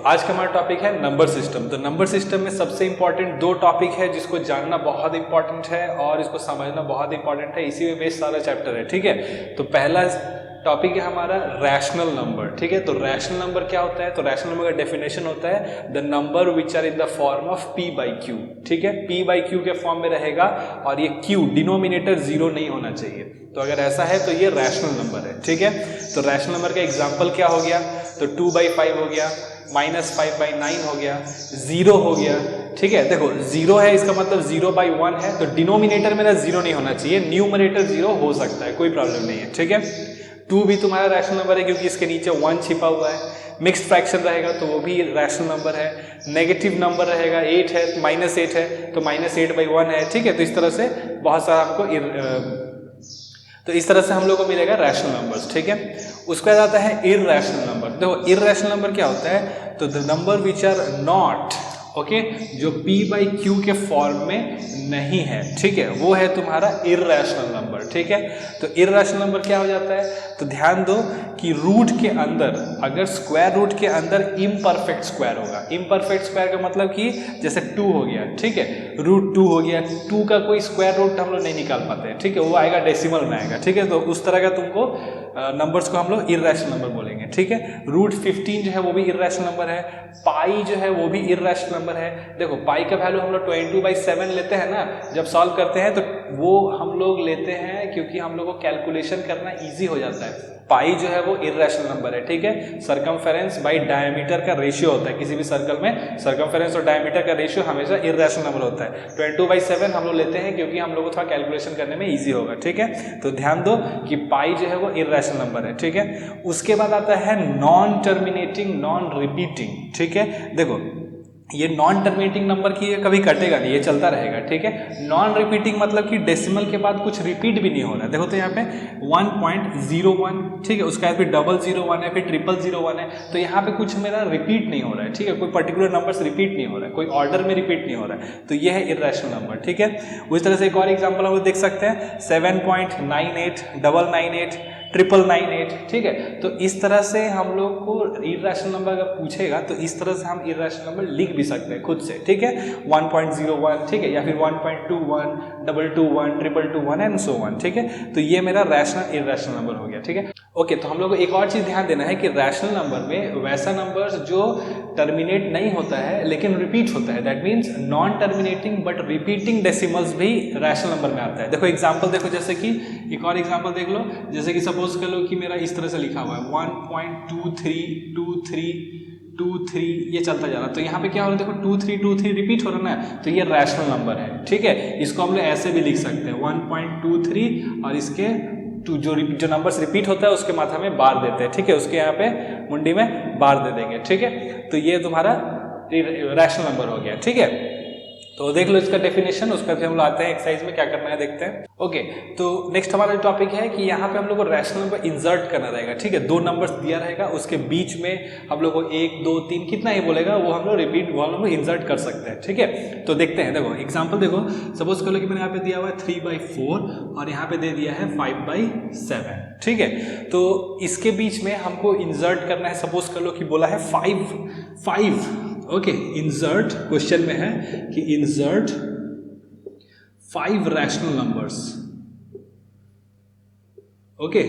आज का हमारा टॉपिक है नंबर सिस्टम। तो नंबर सिस्टम में सबसे इंपॉर्टेंट दो टॉपिक है जिसको जानना बहुत इंपॉर्टेंट है और इसको समझना बहुत इंपॉर्टेंट है, इसी में बेस्ड सारा चैप्टर है। ठीक है, तो पहला टॉपिक है हमारा रैशनल नंबर। ठीक है, तो रैशनल नंबर क्या होता है? तो रैशनल नंबर का डेफिनेशन होता है the number which are in the form of p by q. ठीक है, p बाई क्यू के फॉर्म में रहेगा और ये q डिनोमिनेटर जीरो नहीं होना चाहिए। तो अगर ऐसा है तो ये रैशनल नंबर है। ठीक है, तो रैशनल नंबर का एग्जाम्पल क्या हो गया? तो 2/5 हो गया, -5/9 हो गया, 0 हो गया। ठीक है, देखो 0 है इसका मतलब 0/1 है, तो डिनोमिनेटर मेरा 0 नहीं होना चाहिए, न्यूमरेटर 0 हो सकता है, कोई प्रॉब्लम नहीं है। ठीक है, 2 भी तुम्हारा रैशनल नंबर है क्योंकि इसके नीचे 1 छिपा हुआ है। मिक्स्ड फ्रैक्शन रहेगा तो वो भी रैशनल नंबर है। नेगेटिव नंबर रहेगा 8 है, -8 है तो -8/1 है। ठीक है, तो इस तरह से बहुत सारा हमको तो इस तरह से हम लोग को मिलेगा रैशनल नंबर्स। ठीक है, उसके बाद आता है इररैशनल नंबर। देखो इररैशनल नंबर क्या होता है? तो the number which are not okay, जो p बाई क्यू के फॉर्म में नहीं है। ठीक है, वो है तुम्हारा इररैशनल नंबर। ठीक है, तो इररैशनल नंबर क्या हो जाता है? तो ध्यान दो कि रूट के अंदर अगर स्क्वायर रूट के अंदर इम्परफेक्ट स्क्वायर होगा। इम्परफेक्ट स्क्वायर का मतलब कि जैसे 2 हो गया, ठीक है, √2 हो गया, 2 का कोई स्क्वायर रूट हम लोग नहीं निकाल पाते हैं। ठीक है, वो आएगा डेसिमल में आएगा। ठीक है, तो उस तरह का तुमको नंबर्स को हम लोग इररैशनल नंबर बोलेंगे। ठीक है, √15 जो है वो भी इररैशनल नंबर है। पाई जो है वो भी इररैशनल नंबर है। देखो पाई का वैल्यू हम लोग 22/7 लेते हैं ना, जब सॉल्व करते हैं तो वो हम लोग लेते हैं क्योंकि हम लोग को कैलकुलेशन करना इजी हो जाता है। पाई जो है वो इररैशनल नंबर है। ठीक है, सरकमफेरेंस बाई डायमीटर का रेशियो होता है किसी भी सर्कल में, सरकमफेरेंस और डायमीटर का रेशियो हमेशा इररैशनल नंबर होता है। 22/7 हम लोग लेते हैं क्योंकि हम लोग को थोड़ा कैलकुलेशन करने में इजी होगा। ठीक है, तो ध्यान दो कि पाई जो है वो इररैशनल नंबर है। ठीक है, उसके बाद आता है नॉन टर्मिनेटिंग नॉन रिपीटिंग। ठीक है, देखो ये नॉन टर्मिनेटिंग नंबर की कभी कटेगा नहीं, ये चलता रहेगा। ठीक है, नॉन रिपीटिंग मतलब कि डेसिमल के बाद कुछ रिपीट भी नहीं हो रहा है। देखो तो यहाँ पे 1.01, ठीक है, उसका फिर 001 है, फिर 0001 है, तो यहाँ पे कुछ मेरा रिपीट नहीं हो रहा है। ठीक है, कोई पर्टिकुलर नंबर रिपीट नहीं हो रहा है, कोई ऑर्डर में रिपीट नहीं हो रहा है, तो ये है इररैशनल नंबर। ठीक है, उस तरह से एक और एग्जाम्पल हम लोग देख सकते हैं 7.98, 998, 998। ठीक है, तो इस तरह से हम लोग को इररैशनल नंबर अगर पूछेगा तो इस तरह से हम इररैशनल नंबर लिख भी सकते हैं खुद से। ठीक है, 1.01, ठीक है, या फिर 1.21, 221, 221 एंड सो ऑन। ठीक है, तो ये मेरा रैशनल इररैशनल नंबर हो गया। ठीक है, ओके, तो हम लोग को एक और चीज ध्यान देना है कि रैशनल नंबर में वैसा नंबर जो टर्मिनेट नहीं होता है लेकिन रिपीट होता है, that means non terminating but repeating decimals भी रैशनल नंबर में आता है। देखो एग्जाम्पल देखो, जैसे कि एक और एग्जाम्पल देख लो, जैसे कि सपोज कर लो कि मेरा इस तरह से लिखा हुआ है 1.232323, ये चलता जा रहा है, तो यहाँ पे क्या हो रहा है? देखो 2323 रिपीट हो रहा है ना, तो ये रैशनल नंबर है। ठीक है, इसको हम लोग ऐसे भी लिख सकते हैं 1.23 और इसके जो नंबर्स रिपीट होता है उसके माथा में बार देते हैं। ठीक है, उसके यहाँ पे मुंडी में बार दे देंगे। ठीक है, तो ये तुम्हारा रैशनल नंबर हो गया। ठीक है, तो देख लो इसका डेफिनेशन, उसका फिर हम लोग आते हैं एक्सरसाइज में क्या करना है, देखते हैं। ओके, तो नेक्स्ट हमारा टॉपिक है कि यहाँ पे हम लोग को रैशनल नंबर इंसर्ट करना रहेगा। ठीक है, 2 नंबर्स दिया रहेगा, उसके बीच में हम लोग को 1 2 3 कितना ही बोलेगा वो हम लोग वो हम लोग इंसर्ट कर सकते हैं। ठीक है, तो देखते हैं। देखो एग्जाम्पल देखो, सपोज कर लो कि मैंने यहाँ पे दिया हुआ है 3/4 और यहाँ पे दे दिया है 5/7। ठीक है, तो इसके बीच में हमको इंसर्ट करना है। सपोज कर लो कि बोला है 5 ओके, इंसर्ट क्वेश्चन में है कि इंसर्ट 5 रैशनल नंबर्स। ओके,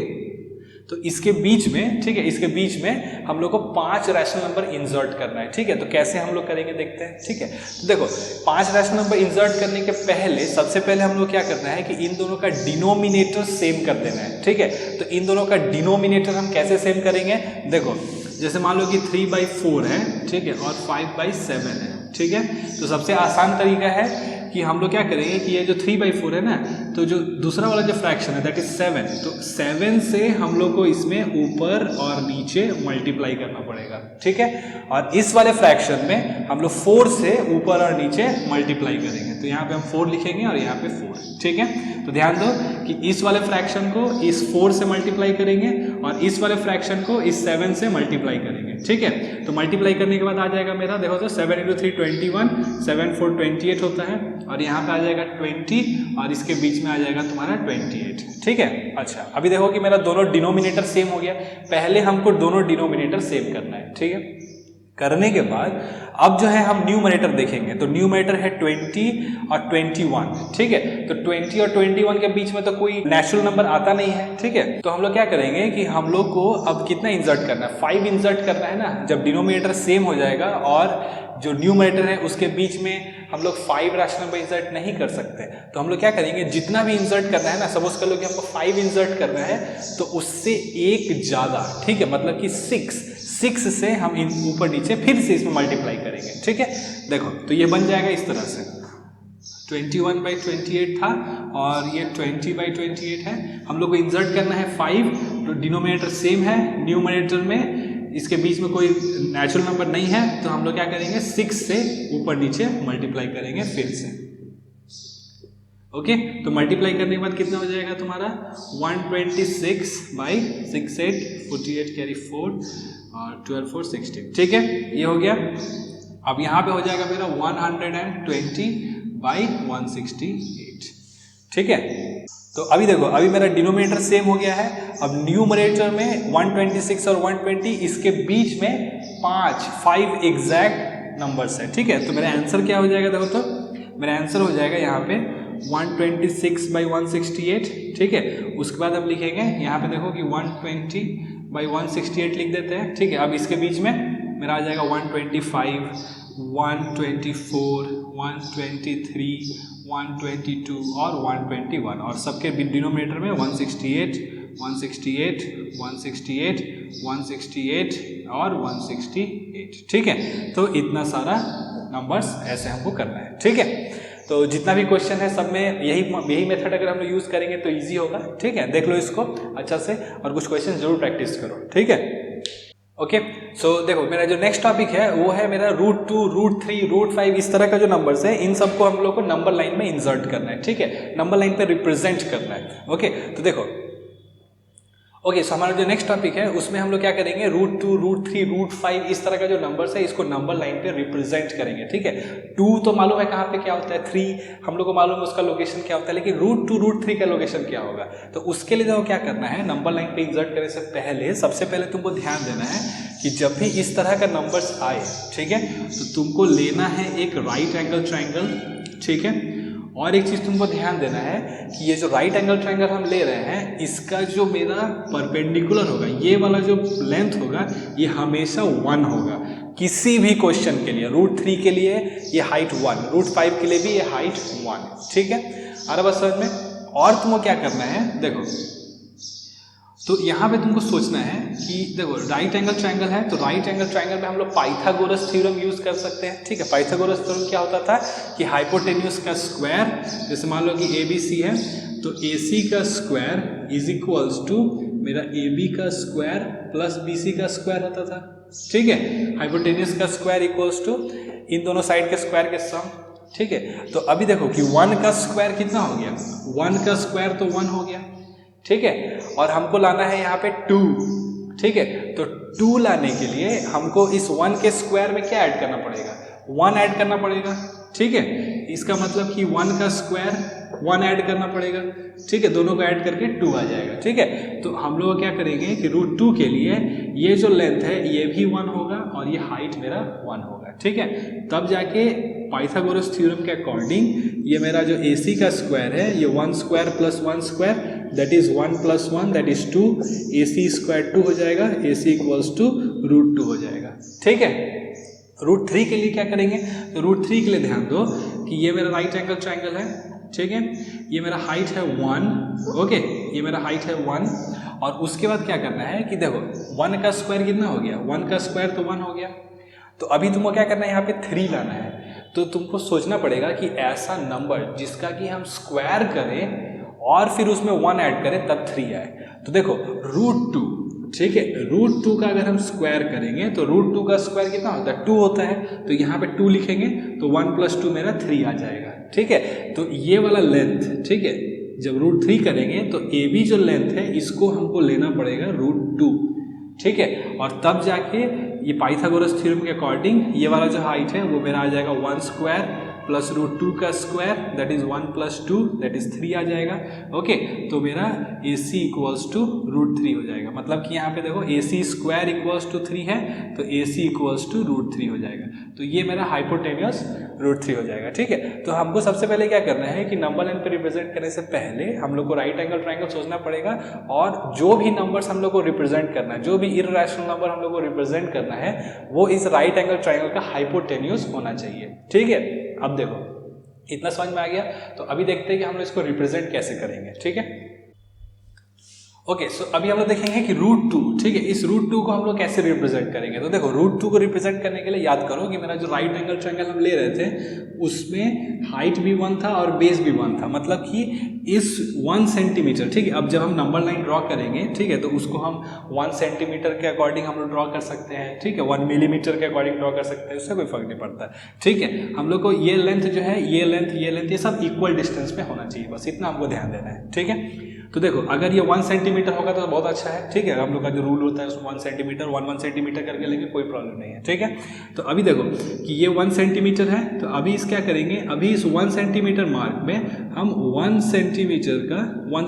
तो इसके बीच में, ठीक है, इसके बीच में हम लोग को 5 रैशनल नंबर इंसर्ट करना है। ठीक है, तो कैसे हम लोग करेंगे देखते हैं। ठीक है, तो देखो 5 रैशनल नंबर इंसर्ट करने के पहले सबसे पहले हम लोग क्या करना है कि इन दोनों का डिनोमिनेटर सेम कर देना है। ठीक है, तो इन दोनों का डिनोमिनेटर हम कैसे सेम करेंगे? देखो जैसे मान लो कि 3/4 है, ठीक है, और 5/7 है। ठीक है, तो सबसे आसान तरीका है कि हम लोग क्या करेंगे कि ये जो 3/4 है ना, तो जो दूसरा वाला जो फ्रैक्शन है दैट इज 7, तो 7 से हम लोग को इसमें ऊपर और नीचे मल्टीप्लाई करना पड़ेगा। ठीक है, और इस वाले फ्रैक्शन में हम लोग 4 से ऊपर और नीचे मल्टीप्लाई करेंगे, तो यहाँ पे हम 4 लिखेंगे और यहाँ पे 4। ठीक है, तो ध्यान दो कि इस वाले फ्रैक्शन को इस 4 से मल्टीप्लाई करेंगे और इस वाले फ्रैक्शन को इस 7 से मल्टीप्लाई करेंगे। ठीक है, तो मल्टीप्लाई करने के बाद आ जाएगा मेरा, देखो तो 7 × 3 21, 7 4 28 होता है, और यहाँ पे आ जाएगा 20 और इसके बीच में आ जाएगा तुम्हारा 28। ठीक है, अच्छा अभी देखो कि मेरा दोनों डिनोमिनेटर सेम हो गया। पहले हमको दोनों डिनोमिनेटर सेम करना है। ठीक है, करने के बाद अब जो है हम न्यूमरेटर देखेंगे, तो न्यूमरेटर है 20 और 21, ठीक है। तो 20 और 21 के बीच में तो कोई नेचुरल नंबर आता नहीं है, ठीक है। तो हम लोग क्या करेंगे कि हम लोग को अब कितना इंसर्ट करना है, 5 इंसर्ट करना है ना। जब डिनोमिनेटर सेम हो जाएगा और जो न्यूमरेटर है उसके बीच में हम लोग 5 रैशनल नंबर इंसर्ट नहीं कर सकते, तो हम लोग क्या करेंगे, जितना भी इंसर्ट करना है ना, सपोज कर लो कि हमको 5 इंसर्ट करना है, तो उससे एक ज़्यादा, ठीक है, मतलब कि 6 से हम ऊपर नीचे फिर से इसमें मल्टीप्लाई करेंगे, ठीक है। देखो तो ये बन जाएगा इस तरह से, 21/28 था और ये 20/28 है। हम लोग को इंसर्ट करना है 5, तो डिनोमिनेटर सेम है, न्यूमरेटर में इसके बीच में कोई नेचुरल नंबर नहीं है, तो हम लोग क्या करेंगे, 6 से ऊपर नीचे मल्टीप्लाई करेंगे फिर से। ओके, तो मल्टीप्लाई करने के बाद कितना हो जाएगा तुम्हारा 126/6 8 48 कैरी 4 और 12 4 16, ठीक है, ये हो गया। अब यहाँ पे हो जाएगा मेरा 120/168, ठीक है। तो अभी देखो, अभी मेरा डिनोमिनेटर सेम हो गया है। अब न्यूमरेटर में 126 और 120, इसके बीच में 5 एग्जैक्ट नंबर्स है, ठीक है। तो मेरा आंसर क्या हो जाएगा, देखो तो मेरा आंसर हो जाएगा यहाँ पे 126/168, ठीक है। उसके बाद हम लिखेंगे यहाँ पे, देखो कि 120/168 लिख देते हैं, ठीक है। अब इसके बीच में मेरा आ जाएगा 125, 124, 123, 122 और 121, और सबके डिनोमिनेटर में 168, 168, 168, 168 और 168, ठीक है। तो इतना सारा नंबर्स ऐसे हमको करना है, ठीक है। तो जितना भी क्वेश्चन है सब में यही मेथड अगर हम लोग यूज़ करेंगे तो इजी होगा, ठीक है। देख लो इसको अच्छा से और कुछ क्वेश्चन जरूर प्रैक्टिस करो, ठीक है। ओके, सो देखो मेरा जो नेक्स्ट टॉपिक है वो है मेरा √2, √3, √5, इस तरह का जो नंबर्स है, इन सबको हम लोग को नंबर लाइन में इंसर्ट करना है, ठीक है, नंबर लाइन पे रिप्रेजेंट करना है। ओके, तो देखो सो हमारा जो नेक्स्ट टॉपिक है उसमें हम लोग क्या करेंगे, √2, √3, √5, इस तरह का जो नंबर्स है इसको नंबर लाइन पे रिप्रेजेंट करेंगे, ठीक है। 2 तो मालूम है कहाँ पे क्या होता है, 3 हम लोग को मालूम है उसका लोकेशन क्या होता है, लेकिन √2, √3 का लोकेशन क्या होगा। तो उसके लिए देखो क्या करना है, नंबर लाइन पे इंसर्ट करने से पहले सबसे पहले तुमको ध्यान देना है कि जब भी इस तरह का नंबर्स आए, ठीक है, तो तुमको लेना है एक राइट एंगल ट्राइंगल, ठीक है। और एक चीज़ तुमको ध्यान देना है कि ये जो राइट एंगल ट्रायंगल हम ले रहे हैं, इसका जो मेरा परपेंडिकुलर होगा, ये वाला जो लेंथ होगा, ये हमेशा 1 होगा किसी भी क्वेश्चन के लिए। √3 के लिए ये हाइट 1, √5 के लिए भी ये हाइट 1, ठीक है। अरे बस समझ में। और तुमको क्या करना है, देखो तो यहाँ पे तुमको सोचना है कि देखो राइट एंगल ट्रायंगल है, तो राइट एंगल ट्रायंगल में हम लोग पाइथागोरस थ्योरम यूज कर सकते हैं, ठीक है। पाइथागोरस थ्योरम क्या होता था कि हाइपोटेन्यूज का स्क्वायर, जैसे मान लो कि ABC है, तो AC का स्क्वायर इज इक्वल्स टू मेरा AB का स्क्वायर प्लस BC का स्क्वायर होता था, ठीक है। हाइपोटेन्यूज का स्क्वायर इक्वल्स टू इन दोनों साइड के स्क्वायर के सम, ठीक है। तो अभी देखो कि 1 का स्क्वायर कितना हो गया, 1 का स्क्वायर तो 1 हो गया, ठीक है। और हमको लाना है यहाँ पे 2, ठीक है। तो 2 लाने के लिए हमको इस 1 के स्क्वायर में क्या ऐड करना पड़ेगा, 1 ऐड करना पड़ेगा, ठीक है। इसका मतलब कि 1 का स्क्वायर 1 ऐड करना पड़ेगा, ठीक है। दोनों को ऐड करके 2 आ जाएगा, ठीक है। तो हम लोग क्या करेंगे कि √2 के लिए ये जो लेंथ है ये भी 1 होगा और ये हाइट मेरा 1 होगा, ठीक है। तब जाके पाइथागोरस थ्योरम के अकॉर्डिंग ये मेरा जो AC का स्क्वायर है, ये 1 square plus 1 square that is 1 plus 1 that is 2, AC square 2 हो जाएगा, AC इक्वल्स टू √2 हो जाएगा, ठीक है। √3 के लिए क्या करेंगे, तो √3 के लिए ध्यान दो कि ये मेरा राइट एंगल ट्रायंगल है, ठीक है। ये मेरा हाइट है 1, ओके, ये मेरा हाइट है 1। और उसके बाद क्या करना है कि देखो 1 का स्क्वायर कितना हो गया, 1 का स्क्वायर तो 1 हो गया। तो अभी तुमको क्या करना है, यहाँ पे 3 लाना है। तो तुमको सोचना पड़ेगा कि ऐसा नंबर जिसका कि हम स्क्वायर करें और फिर उसमें 1 ऐड करें तब 3 आए। तो देखो √2, ठीक है, √2 का अगर हम स्क्वायर करेंगे तो √2 का स्क्वायर कितना होता है, 2 होता है। तो यहाँ पे 2 लिखेंगे तो 1 + 2 मेरा 3 आ जाएगा, ठीक है। तो ये वाला लेंथ, ठीक है, जब √3 करेंगे तो AB जो लेंथ है इसको हमको लेना पड़ेगा √2, ठीक है। और तब जाके ये पाइथागोरस थ्योरम के अकॉर्डिंग ये वाला जो हाइट है वो मेरा आ जाएगा 1 स्क्वायर प्लस रूट 2 का square that is 1 plus 2 that is 3 आ जाएगा। ओके, तो मेरा AC इक्वल्स टू रूट 3 हो जाएगा। मतलब कि यहाँ पे देखो AC स्क्वायर इक्वल्स टू 3 है तो AC इक्वल्स टू रूट 3 हो जाएगा। तो ये मेरा हाइपोटेन्यूस रूट 3 हो जाएगा। ठीक है, तो हमको सबसे पहले क्या करना है कि नंबर लाइन पे रिप्रेजेंट करने से पहले हम लोग को राइट एंगल ट्रायंगल सोचना पड़ेगा, और जो भी नंबर्स हम लोग को रिप्रेजेंट करना है, जो भी इर्रेशनल नंबर हम लोग को रिप्रेजेंट करना है, वो इस राइट एंगल ट्रायंगल का हाइपोटेन्यूस होना चाहिए। ठीक है, अब देखो इतना समझ में आ गया। तो अभी देखते हैं कि हम लोग इसको रिप्रेजेंट कैसे करेंगे। ठीक है, ओके, सो अभी हम लोग देखेंगे कि रूट 2, ठीक है, इस रूट 2 को हम लोग कैसे रिप्रेजेंट करेंगे। तो देखो रूट 2 को रिप्रेजेंट करने के लिए याद करो कि मेरा जो राइट एंगल ट्रायंगल हम ले रहे थे उसमें हाइट भी 1 था और बेस भी 1 था। मतलब कि इस 1 सेंटीमीटर, ठीक है, अब जब हम नंबर लाइन ड्रॉ करेंगे, ठीक है, तो उसको हम 1 सेंटीमीटर के अकॉर्डिंग हम लोग ड्रॉ कर सकते हैं। ठीक है, 1 मिलीमीटर के अकॉर्डिंग ड्रॉ कर सकते हैं, उससे कोई फर्क नहीं पड़ता। ठीक है, हम लोग को ये लेंथ जो है, ये लेंथ ये सब इक्वल डिस्टेंस पे होना चाहिए, बस इतना हमको ध्यान देना है। ठीक है, तो देखो अगर ये 1 सेंटीमीटर होगा तो बहुत अच्छा है। ठीक है, हम लोग का जो रूल होता है उसमें 1 सेंटीमीटर 1 सेंटीमीटर करके लेंगे, कोई प्रॉब्लम नहीं है। ठीक है, तो अभी देखो कि ये 1 सेंटीमीटर है, तो अभी इस क्या करेंगे, अभी इस 1 सेंटीमीटर मार्क में हम 1 सेंटीमीटर का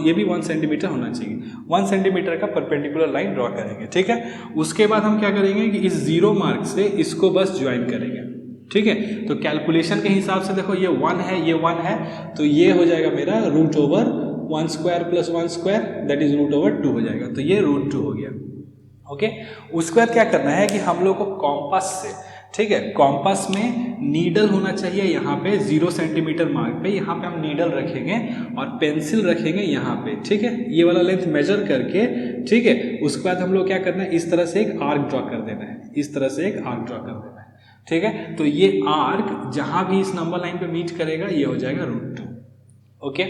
ये भी 1 सेंटीमीटर होना चाहिए, 1 सेंटीमीटर का परपेंडिकुलर लाइन ड्रॉ करेंगे। ठीक है, उसके बाद हम क्या करेंगे कि इस 0 मार्क से इसको बस ज्वाइन करेंगे। ठीक है, तो कैलकुलेशन के हिसाब से देखो ये 1 है, ये 1 है, तो ये हो जाएगा मेरा root over 1 square plus 1 square that is root over 2 हो जाएगा। तो ये रूट 2 हो गया। ओके, उसके बाद क्या करना है कि हम लोग को कॉम्पास से, ठीक है, कॉम्पास में नीडल होना चाहिए यहाँ पे 0 सेंटीमीटर मार्क पे, यहाँ पे हम नीडल रखेंगे और पेंसिल रखेंगे यहाँ पे। ठीक है, ये वाला लेंथ मेजर करके, ठीक है, उसके बाद हम लोग क्या करना है, इस तरह से एक आर्क ड्रॉ कर देना है, इस तरह से एक आर्क ड्रॉ कर देना है। ठीक है, तो ये आर्क जहाँ भी इस नंबर लाइन पे मीट करेगा ये हो जाएगा रूट 2। ओके,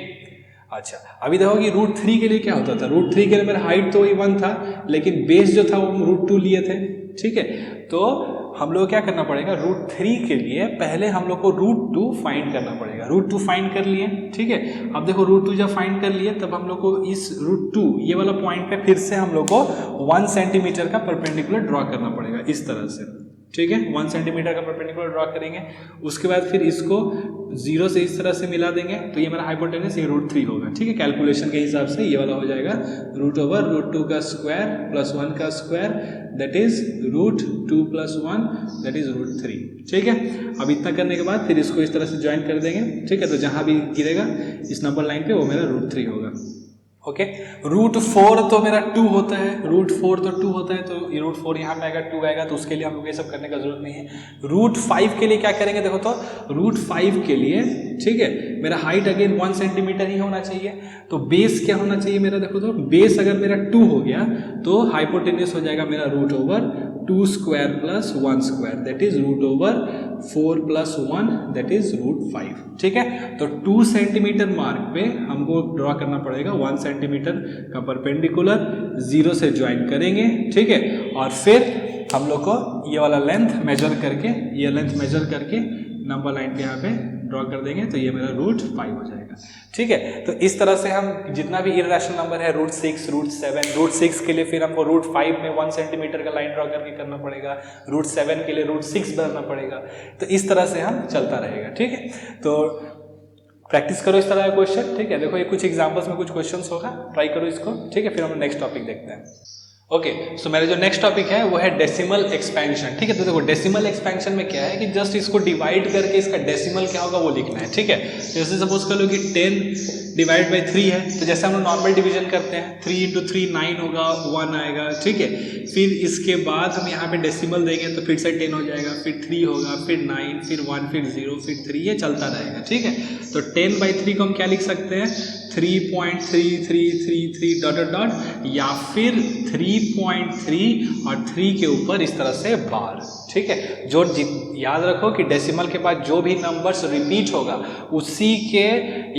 अच्छा, अभी देखो कि रूट 3 के लिए क्या होता था। रूट 3 के लिए मेरा हाइट तो वही 1 था, लेकिन बेस जो था वो हम रूट 2 लिए थे। ठीक है, तो हम लोग क्या करना पड़ेगा, रूट 3 के लिए पहले हम लोग को रूट 2 फाइंड करना पड़ेगा। रूट 2 फाइंड कर लिए। ठीक है, अब देखो रूट 2 जब फाइंड कर लिए तब हम लोग को इस रूट 2 ये वाला पॉइंट पे फिर से हम लोग को 1 सेंटीमीटर का परपेंडिकुलर ड्रॉ करना पड़ेगा इस तरह से। ठीक है, 1 सेंटीमीटर का परपेंडिकुलर ड्रॉ करेंगे, उसके बाद फिर इसको 0 से इस तरह से मिला देंगे, तो ये मेरा हाइपोटेन्यूस ये रूट 3 होगा। ठीक है, कैलकुलेशन के हिसाब से ये वाला हो जाएगा रूट ओवर रूट 2 का स्क्वायर प्लस 1 का square that is root 2 plus 1 that is root 3। ठीक है, अब इतना करने के बाद फिर इसको इस तरह से ज्वाइन कर देंगे। ठीक है, तो जहाँ भी गिरेगा इस नंबर लाइन पे वो मेरा रूट 3 होगा। ओके, रूट 4 तो मेरा 2 होता है, रूट 4 तो 2 होता है, तो ये रूट 4 यहाँ पे आएगा, 2 आएगा, तो उसके लिए हम लोग ये सब करने का जरूरत नहीं है। रूट 5 के लिए क्या करेंगे, देखो तो रूट 5 के लिए, ठीक है, मेरा हाइट अगेन 1 सेंटीमीटर ही होना चाहिए, तो बेस क्या होना चाहिए मेरा, देखो तो बेस अगर मेरा 2 हो गया तो हाइपोटेन्यूस हो जाएगा मेरा root over 2 square plus 1 square that is root over 4 plus 1 that is root 5। ठीक है, तो 2 सेंटीमीटर मार्क पे हमको ड्रॉ करना पड़ेगा 1 सेंटीमीटर का परपेंडिकुलर, 0 से ज्वाइन करेंगे। ठीक है, और फिर हम लोग को ये वाला लेंथ मेजर करके, ये लेंथ मेजर करके नंबर लाइन पे यहाँ पे ड्रॉ कर देंगे, तो ये मेरा रूट 5 हो जाएगा। ठीक है, तो इस तरह से हम जितना भी इर्रेशनल नंबर है, रूट 6, रूट 7, रूट 6 के लिए फिर हमको रूट 5 में 1 सेंटीमीटर का लाइन ड्रॉ करके करना पड़ेगा, रूट 7 के लिए रूट 6 बनाना पड़ेगा, तो इस तरह से हम चलता रहेगा। ठीक है, तो प्रैक्टिस करो इस तरह का क्वेश्चन। ठीक है, देखो ये कुछ एग्जाम्पल्स में कुछ क्वेश्चन होगा, ट्राई करो इसको। ठीक है, फिर हम नेक्स्ट टॉपिक देखते हैं। ओके, सो मेरा जो नेक्स्ट टॉपिक है वो है डेसिमल एक्सपेंशन। ठीक है, तो देखो डेसिमल एक्सपेंशन में क्या है कि जस्ट इसको डिवाइड करके इसका डेसिमल क्या होगा वो लिखना है। ठीक है, जैसे सपोज कर लो कि 10 डिवाइड बाई 3 है, तो जैसे हम लोग नॉर्मल डिवीजन करते हैं, 3 इंटू 3 9 होगा, 1 आएगा। ठीक है, फिर इसके बाद हम यहाँ पे डेसिमल देंगे तो फिर से 10 हो जाएगा, फिर 3 होगा, फिर 9, फिर 1, फिर 0, फिर 3, ये चलता रहेगा। ठीक है, तो 10/3 को हम क्या लिख सकते हैं, 3.3333 डॉट डॉट डॉट, या फिर 3.3 और 3 के ऊपर इस तरह से बार। ठीक है, जो याद रखो कि डेसिमल के बाद जो भी नंबर्स रिपीट होगा उसी के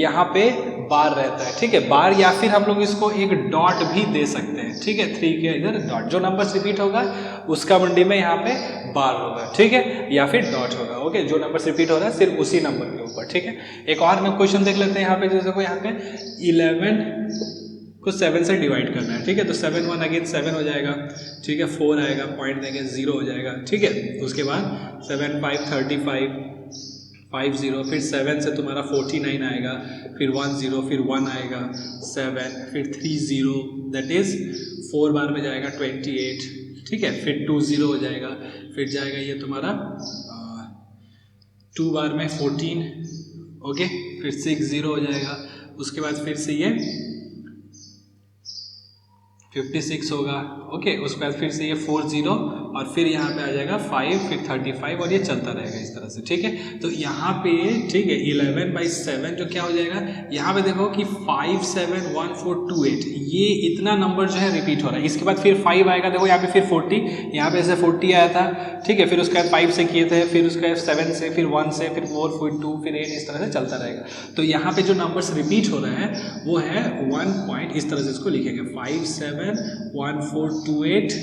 यहाँ पे बार रहता है। ठीक है, बार, या फिर हम लोग इसको एक डॉट भी दे सकते हैं। ठीक है, 3 के इधर डॉट, जो नंबर्स रिपीट होगा उसका मंडी में यहाँ पे बार होगा। ठीक है, या फिर डॉट होगा। ओके, जो नंबर्स रिपीट हो रहा है सिर्फ उसी नंबर के ऊपर। ठीक है, एक और क्वेश्चन देख लेते हैं यहाँ पे, जैसे को यहाँ पे 11 को 7 से डिवाइड करना है। ठीक है, तो 7 1 अगेन 7 हो जाएगा। ठीक है, 4 आएगा, पॉइंट देंगे 0 हो जाएगा। ठीक है, उसके बाद 7 5 35, 50, फिर 7 से तुम्हारा 49 आएगा, फिर 10, फिर 1 आएगा, 7, फिर 30, दैट इज 4 बार में जाएगा 28, ठीक है, फिर 20 हो जाएगा, फिर जाएगा ये तुम्हारा 2 बार में 14, ओके, फिर 60 हो जाएगा, उसके बाद फिर से ये 56 होगा, ओके, उसके बाद फिर से ये 40 और फिर यहाँ पे आ जाएगा 5, फिर 35 और ये चलता रहेगा इस तरह से, ठीक है। तो यहाँ पे, ठीक है, 11/7 जो क्या हो जाएगा, यहाँ पे देखो कि 571428 ये इतना नंबर जो है रिपीट हो रहा है। इसके बाद फिर 5 आएगा, देखो यहाँ पे फिर 40, यहाँ पे ऐसे 40 आया था, ठीक है, फिर उसके बाद 5 से किए थे, फिर उसके बाद 7 से, फिर 1 से, फिर 4, फिर 2, फिर 8, इस तरह से चलता रहेगा। तो यहाँ पे जो नंबर्स रिपीट हो रहे हैं वो है 1 पॉइंट, इस तरह से इसको लिखेंगे 571428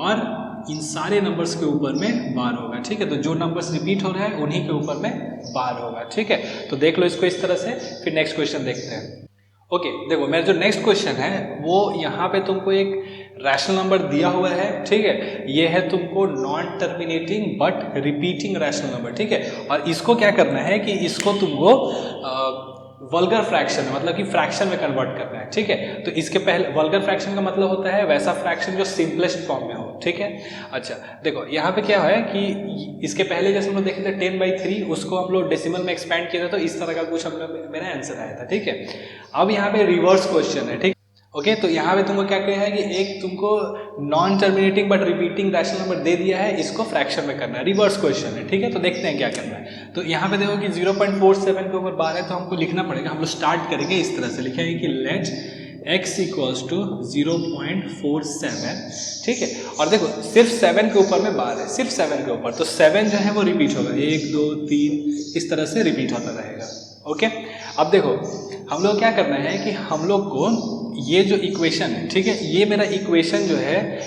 और इन सारे नंबर्स के ऊपर में बार होगा, ठीक है। तो जो नंबर्स रिपीट हो रहा है उन्हीं के ऊपर में बार होगा, ठीक है। तो देख लो इसको इस तरह से, फिर नेक्स्ट क्वेश्चन देखते हैं। ओके, देखो मेरा जो नेक्स्ट क्वेश्चन है वो यहाँ पे तुमको एक रैशनल नंबर दिया हुआ है, ठीक है, ये है तुमको non terminating but repeating rational number, ठीक है। और इसको क्या करना है कि इसको तुमको वल्गर फ्रैक्शन, मतलब कि फ्रैक्शन में कन्वर्ट करना है, ठीक है। तो इसके पहले वल्गर फ्रैक्शन का मतलब होता है वैसा फ्रैक्शन जो सिंपलेस्ट फॉर्म में हो, ठीक है। अच्छा देखो यहाँ पे क्या है कि इसके पहले जैसे हम लोग देखे थे 10/3, उसको हम लोग डेसिमल में एक्सपैंड किए थे, तो इस तरह का कुछ हम लोग मेरा आंसर आया था, ठीक है। अब यहाँ पे रिवर्स क्वेश्चन है, ठीक, ओके। तो यहाँ पे तुमको क्या किया है कि एक तुमको non terminating but repeating rational number दे दिया है, इसको फ्रैक्शन में करना है, रिवर्स क्वेश्चन है, ठीक है। तो देखते हैं क्या करना है। तो यहाँ पे देखो कि 0.47 के ऊपर बार है, तो हमको लिखना पड़ेगा, हम लोग स्टार्ट करेंगे इस तरह से, लिखेंगे कि लेट x इक्वल्स टू 0.47, ठीक है। और देखो सिर्फ 7 के ऊपर में बार है, सिर्फ 7 के ऊपर, तो 7 जो है वो रिपीट होगा, 1 2 3 इस तरह से रिपीट होता रहेगा, ओके। अब देखो हम लोग क्या करना है कि हम लोग को ये जो इक्वेशन है, ठीक है, ये मेरा इक्वेशन जो है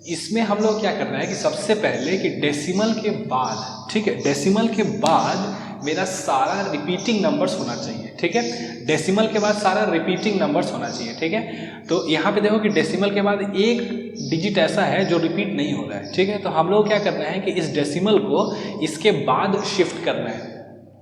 इसमें हम लोग क्या करना है कि सबसे पहले कि डेसिमल के बाद, ठीक है, डेसिमल के बाद मेरा सारा रिपीटिंग नंबर्स होना चाहिए, ठीक है। डेसिमल के बाद सारा रिपीटिंग नंबर्स होना चाहिए, ठीक है। तो यहाँ पे देखो कि डेसिमल के बाद एक डिजिट ऐसा है जो रिपीट नहीं हो रहा है, ठीक है। तो हम लोग क्या करना है कि इस डेसिमल को इसके बाद शिफ्ट करना है,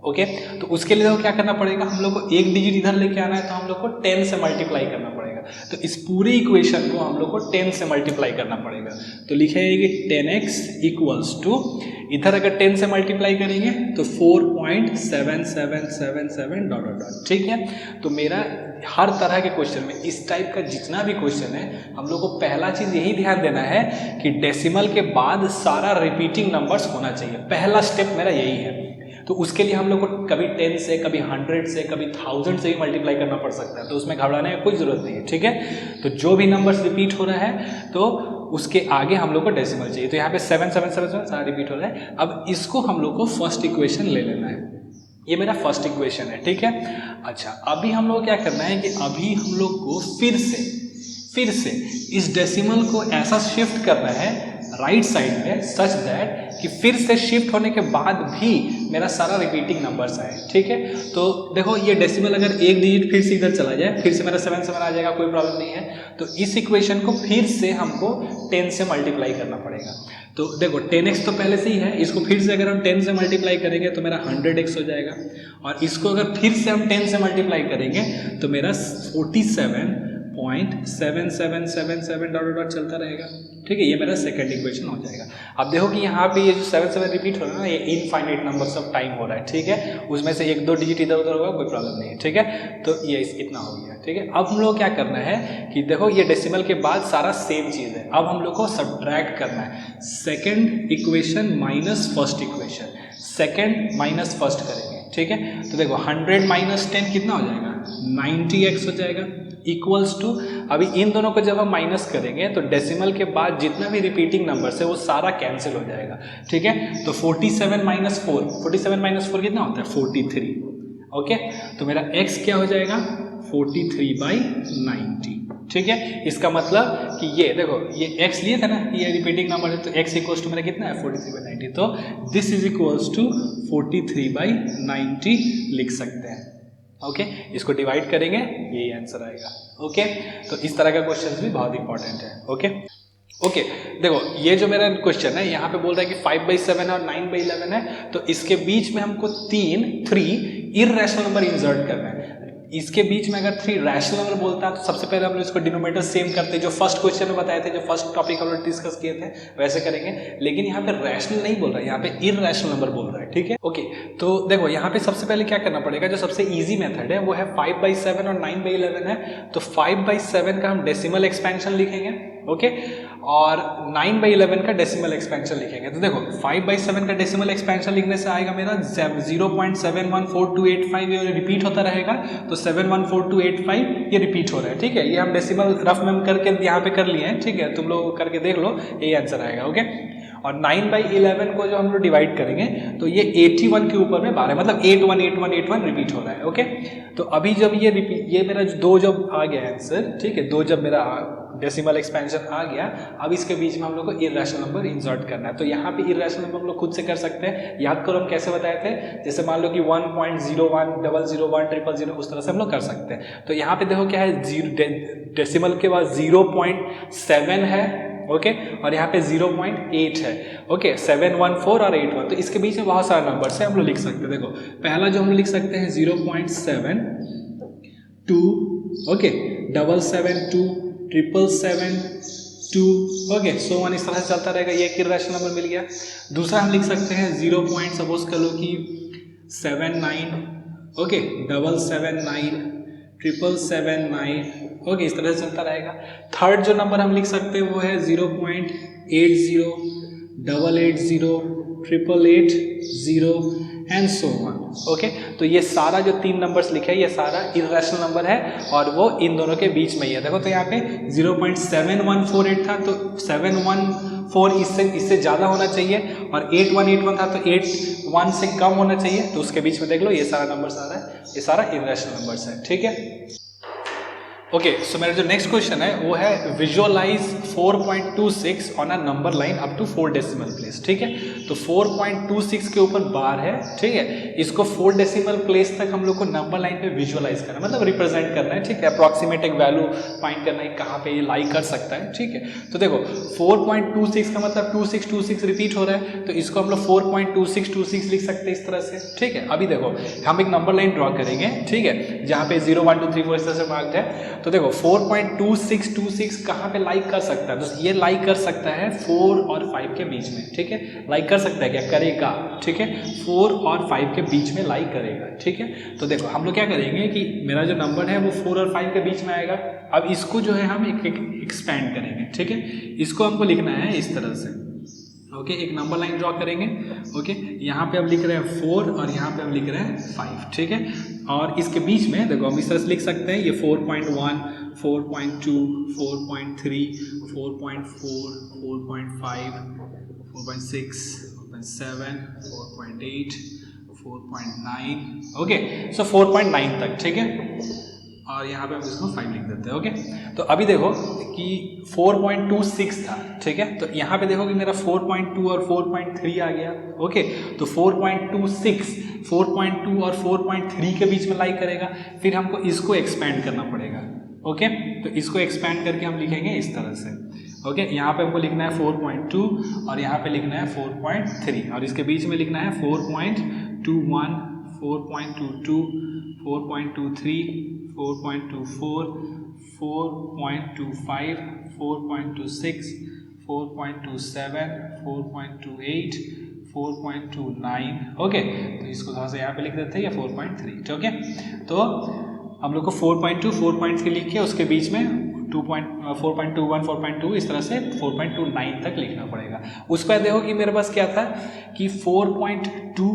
ओके। तो उसके लिए क्या करना पड़ेगा, हम लोग को एक डिजिट इधर लेके आना है, तो हम लोग को 10 से मल्टीप्लाई करना पड़ेगा। तो इस पूरी इक्वेशन को हम लोग को 10 से मल्टीप्लाई करना पड़ेगा। तो लिखेंगे कि 10x इक्वल्स टू, इधर अगर 10 से मल्टीप्लाई करेंगे तो 4.7777 डॉट डॉट डॉट, ठीक है। तो मेरा हर तरह के क्वेश्चन में इस टाइप का जितना भी क्वेश्चन है, हम लोग को पहला चीज़ यही ध्यान देना है कि डेसिमल के बाद सारा रिपीटिंग नंबर्स होना चाहिए, पहला स्टेप मेरा यही है। तो उसके लिए हम लोग को कभी 10 से, कभी 100 से, कभी 1000 से भी मल्टीप्लाई करना पड़ सकता है, तो उसमें घबराने की कोई ज़रूरत नहीं है, ठीक है। तो जो भी नंबर्स रिपीट हो रहा है तो उसके आगे हम लोग को डेसिमल चाहिए। तो यहाँ पे 777 सारा रिपीट हो रहा है। अब इसको हम लोग को फर्स्ट इक्वेशन ले लेना है, ये मेरा फर्स्ट इक्वेशन है, ठीक है। अच्छा अभी हम लोग क्या करना है कि अभी हम लोग को फिर से इस डेसिमल को ऐसा शिफ्ट करना है राइट साइड में, सच दैट कि फिर से शिफ्ट होने के बाद भी मेरा सारा रिपीटिंग नंबर्स आए, ठीक है। तो देखो ये डेसिमल अगर एक डिजिट फिर से इधर चला जाए, फिर से मेरा 7 आ जाएगा, कोई प्रॉब्लम नहीं है। तो इस इक्वेशन को फिर से हमको 10 से मल्टीप्लाई करना पड़ेगा। तो देखो 10x तो पहले से ही है, इसको फिर से अगर हम 10 से मल्टीप्लाई करेंगे तो मेरा 100x हो जाएगा, और इसको अगर फिर से हम 10 से मल्टीप्लाई करेंगे तो मेरा 47.7777 डॉट डॉट चलता रहेगा, ठीक है। ये मेरा सेकंड इक्वेशन हो जाएगा। अब देखो कि यहाँ पे ये जो 7 रिपीट हो रहा है ना, ये इनफाइनाइट नंबर्स ऑफ टाइम हो रहा है, ठीक है। उसमें से 1-2 डिजिट इधर उधर होगा, कोई प्रॉब्लम नहीं है, ठीक है। तो ये इतना हो गया, ठीक है। अब हम लोग क्या करना है कि देखो ये डेसिमल के बाद सारा सेम चीज़ है, अब हम लोग को सब्ट्रैक्ट करना है, second equation minus first equation, second minus first करेंगे, ठीक है। तो देखो 100 माइनस 10 कितना हो जाएगा, 90x हो जाएगा, इक्वल्स टू, अभी इन दोनों को जब हम माइनस करेंगे तो डेसिमल के बाद जितना भी रिपीटिंग नंबर्स है वो सारा कैंसिल हो जाएगा, ठीक है। तो 47 माइनस 4 कितना होता है, 43, ओके। तो मेरा x क्या हो जाएगा, 43/90, ठीक है। इसका मतलब कि ये देखो ये x लिए था ना, ये रिपीटिंग नंबर है, तो x इक्वल्स टू मेरा कितना है, 43/90। तो दिस इज इक्वल्स टू 43/90 लिख सकते हैं, ओके। इसको डिवाइड करेंगे, यही आंसर आएगा, ओके। तो इस तरह का क्वेश्चन भी बहुत इंपॉर्टेंट है, ओके। ओके देखो ये जो मेरा क्वेश्चन है यहाँ पे बोल रहा है कि 5/7 है और 9/11 है, तो इसके बीच में हमको 3 इर्रेशनल नंबर इंसर्ट करना है। इसके बीच में अगर 3 रैशनल नंबर बोलता है तो सबसे पहले हम लोग इसको डिनोमिनेटर सेम करते हैं, जो फर्स्ट क्वेश्चन में बताए थे, जो फर्स्ट टॉपिक हम लोग डिस्कस किए थे वैसे करेंगे। लेकिन यहाँ पे रैशनल नहीं बोल रहा है, यहाँ पे इर्रेशनल नंबर बोल रहा है, ठीक है। ओके तो देखो यहाँ पे सबसे पहले क्या करना पड़ेगा, जो सबसे इजी मेथड है वो है 5/7 और 9/11 है। तो 5/7 का हम डेसिमल एक्सपेंशन लिखेंगे, ओके, और 9/11 का डेसिमल एक्सपेंशन लिखेंगे। तो देखो 5/7 का डेसिमल एक्सपेंशन लिखने से आएगा मेरा 0.714285, ये रिपीट होता रहेगा, तो 714,285 ये रिपीट हो रहा है, ठीक है। ये हम डेसिमल रफ में करके यहाँ पे कर लिए हैं, ठीक है, तुम लोग करके देख लो, यही आंसर आएगा, ओके। और 9/11 को जो हम लोग डिवाइड करेंगे तो ये 81 के ऊपर में 12, मतलब 818181 रिपीट हो रहा है, ओके। तो अभी जब ये मेरा 2 जब आ गया आंसर, ठीक है, 2 जब मेरा डेसिमल एक्सपेंशन आ गया, अब इसके बीच में हम लोग को इर्रेशनल नंबर इंसर्ट करना है। तो यहाँ पे इर्रेशनल नंबर हम लोग खुद से कर सकते हैं, याद करो हम कैसे बताए थे, जैसे मान लो कि 1.01 001 000 उस तरह से हम लोग कर सकते हैं। तो यहाँ पे देखो क्या है, डेसिमल के बाद 0.7 है, ओके, और यहाँ पे 0.8 है, ओके, 714 और 81, तो इसके बीच में बहुत सारे नंबर से हम लोग लिख सकते हैं। देखो पहला जो हम लोग लिख सकते हैं 0.72, ओके, 772 777 2, ओके, सो वन इस तरह से चलता रहेगा, ये एक इर्रेशनल नंबर मिल गया। दूसरा हम लिख सकते हैं 0. सपोज कर लो कि 79, ओके, 779 779, ओके, इस तरह से चलता रहेगा। थर्ड जो नंबर हम लिख सकते हैं वो है 0.80 880 880 एंड सो वन, ओके। तो ये सारा जो 3 नंबर्स लिखे हैं ये सारा इर्रेशनल नंबर है और वो इन दोनों के बीच में ही है। देखो तो यहाँ पे 0.7148 था, तो 714 इससे ज़्यादा होना चाहिए, और 8181 था तो 81 से कम होना चाहिए, तो उसके बीच में देख लो ये सारा नंबर सारा है, ये सारा इर्रेशनल नंबर्स है, ठीक है। ओके सो मेरा जो नेक्स्ट क्वेश्चन है वो है visualise 4.26 on a number line up to 4 decimal place, ठीक है। तो 4.26 के ऊपर बार है, ठीक है, इसको 4 डेसिमल प्लेस तक हम लोग को नंबर लाइन पे विजुअलाइज करना है, मतलब रिप्रेजेंट करना है, ठीक है, अप्रॉक्सीमेट एक वैल्यू फाइंड करना है कहाँ पे ये लाई कर सकता है, ठीक है। तो देखो 4.26 का मतलब 2626 रिपीट हो रहा है, तो इसको हम लोग 4.2626 लिख सकते हैं इस तरह से, ठीक है। अभी देखो हम एक नंबर लाइन ड्रॉ करेंगे, ठीक है, जहाँ पे 0 1 2 3 4 इस तरह से मार्क्ड है। तो देखो 4.2626 कहाँ पे लाइक कर सकता है, तो ये लाइक कर सकता है 4 और 5 के बीच में, ठीक है, लाइक कर सकता है, क्या करेगा, ठीक है, 4 और 5 के बीच में लाइक करेगा, ठीक है। तो देखो हम लोग क्या करेंगे कि मेरा जो नंबर है वो 4 और 5 के बीच में आएगा। अब इसको जो है हम एक्सपेंड करेंगे, ठीक है, इसको हमको लिखना है इस तरह से, ओके, एक नंबर लाइन ड्रॉ करेंगे, ओके, यहाँ पे हम लिख रहे हैं 4 और यहाँ पे हम लिख रहे हैं 5, ठीक है। और इसके बीच में देखो हम इस तरह से लिख सकते हैं, ये 4.1 4.2 4.3 4.4 4.5 4.6 4.7 4.8 4.9, ओके, सो 4.9 तक, ठीक है, और यहाँ पे हम इसको 5 लिख देते हैं, ओके। तो अभी देखो कि 4.26 था, ठीक है, तो यहाँ पे देखो कि मेरा 4.2 और 4.3 आ गया, ओके। तो 4.26 4.2 और 4.3 के बीच में लाइक करेगा, फिर हमको इसको एक्सपेंड करना पड़ेगा, ओके। तो इसको एक्सपेंड करके हम लिखेंगे इस तरह से, ओके, यहाँ पे हमको लिखना है 4.2 और यहाँ पे लिखना है 4.3 और इसके बीच में लिखना है 4.21 4.22 4.23 4.24 4.25 4.26 4.27 4.28 4.29, ओके। तो इसको थोड़ा सा यहाँ पे लिख देते हैं, ये 4.3, ओके। तो हम लोग को 4.2 4.3 लिख के उसके बीच में 4.21 4.2 इस तरह से 4.29 तक लिखना पड़ेगा। उस पर देखो कि मेरे पास क्या था कि 4.2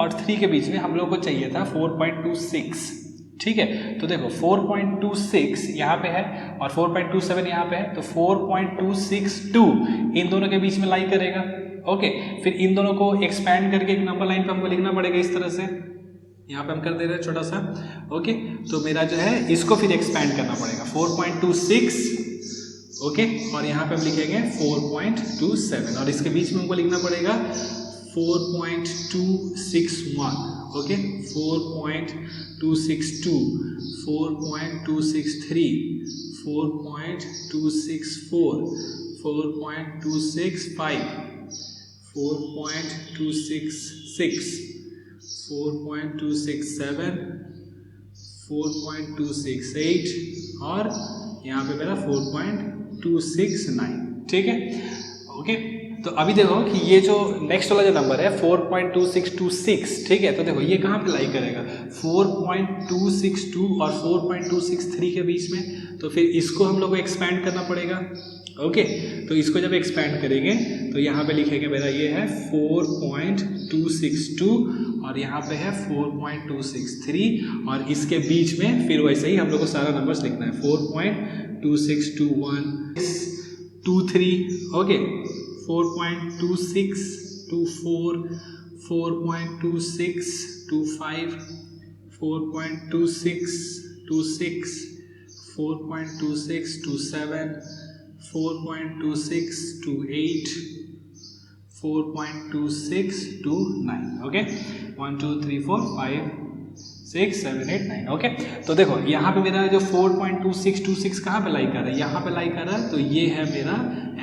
और 3 के बीच में हम लोग को चाहिए था 4.26, ठीक है। तो देखो 4.26 यहाँ पे है और 4.27 यहाँ पे है, तो 4.262 इन दोनों के बीच में लाई करेगा, ओके। फिर इन दोनों को एक्सपैंड करके एक नंबर लाइन पे हमको लिखना पड़ेगा इस तरह से, यहाँ पे हम कर दे रहे हैं छोटा सा, ओके। तो मेरा जो है इसको फिर एक्सपैंड करना पड़ेगा 4.26, ओके, और यहाँ पे हम लिखेंगे 4.27 और इसके बीच में हमको लिखना पड़ेगा 4.261, ओके 4.262, 4.263, 4.264, 4.265, 4.266, 4.267, 4.268 और यहाँ पे मेरा 4.269, ठीक है। ओके तो अभी देखो कि ये जो नेक्स्ट वाला जो नंबर है 4.2626, ठीक है, तो देखो ये कहाँ पे लाई करेगा 4.262 और 4.263 के बीच में, तो फिर इसको हम लोग को एक्सपैंड करना पड़ेगा। ओके तो इसको जब एक्सपैंड करेंगे तो यहाँ पे लिखेंगे मेरा ये है 4.262 और यहाँ पे है 4.263 और इसके बीच में फिर वैसे ही हम लोग को सारा नंबर्स लिखना है 4.2621 23, ओके 4.2624, 4.2625, 4.2626, 4.2627, 4.2628, 4.2629, ओके 1 2 3 4 5 6 7 8 9, ओके। तो देखो यहाँ पे मेरा जो 4.2626 कहाँ पे लाई कर रहा है, यहाँ पे लाई कर रहा है, तो ये है मेरा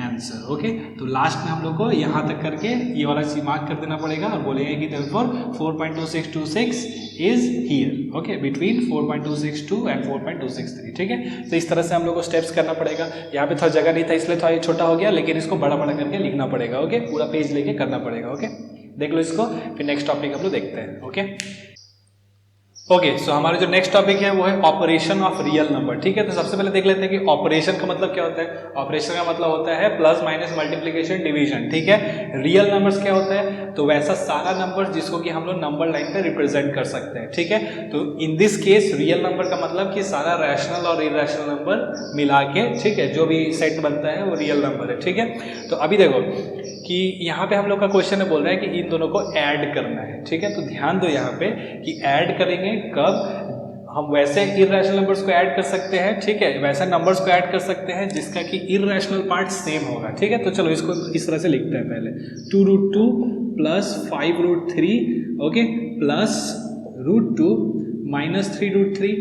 आंसर। ओके तो लास्ट में हम लोग को यहाँ तक करके ये वाला चीज मार्क कर देना पड़ेगा और बोलेंगे कि therefore 4.2626 is here, okay between 4.262 and 4.263, ठीक है। तो इस तरह से हम लोग को स्टेप्स करना पड़ेगा। यहाँ पे थोड़ा जगह नहीं था इसलिए थोड़ा ये छोटा हो गया, लेकिन इसको बड़ा बड़ा करके लिखना पड़ेगा। ओके पूरा पेज लेके करना पड़ेगा। ओके देख लो इसको, फिर नेक्स्ट टॉपिक हम लोग देखते हैं। ओके ओके सो हमारा जो नेक्स्ट टॉपिक है वो है ऑपरेशन ऑफ रियल नंबर, ठीक है। तो सबसे पहले देख लेते हैं कि ऑपरेशन का मतलब क्या होता है। ऑपरेशन का मतलब होता है प्लस माइनस मल्टीप्लिकेशन डिवीजन, ठीक है। रियल नंबर्स क्या होता है, तो वैसा सारा नंबर जिसको कि हम लोग नंबर लाइन पे रिप्रेजेंट कर सकते हैं, ठीक है। तो in this case real number का मतलब कि सारा रैशनल और इरेशनल नंबर मिला के, ठीक है, जो भी सेट बनता है वो रियल नंबर है, ठीक है। तो अभी देखो कि यहाँ पे हम लोग का क्वेश्चन बोल रहा है कि इन दोनों को ऐड करना है, ठीक है। तो ध्यान दो यहाँ पे कि ऐड करेंगे कब, हम वैसे इरेशनल नंबर्स को ऐड कर सकते हैं, ठीक है, वैसे नंबर्स को ऐड कर सकते हैं जिसका कि इरेशनल पार्ट सेम होगा, ठीक है। तो चलो इसको इस तरह से लिखते हैं पहले 2√2 plus 5√3, okay plus √2 minus 3√3,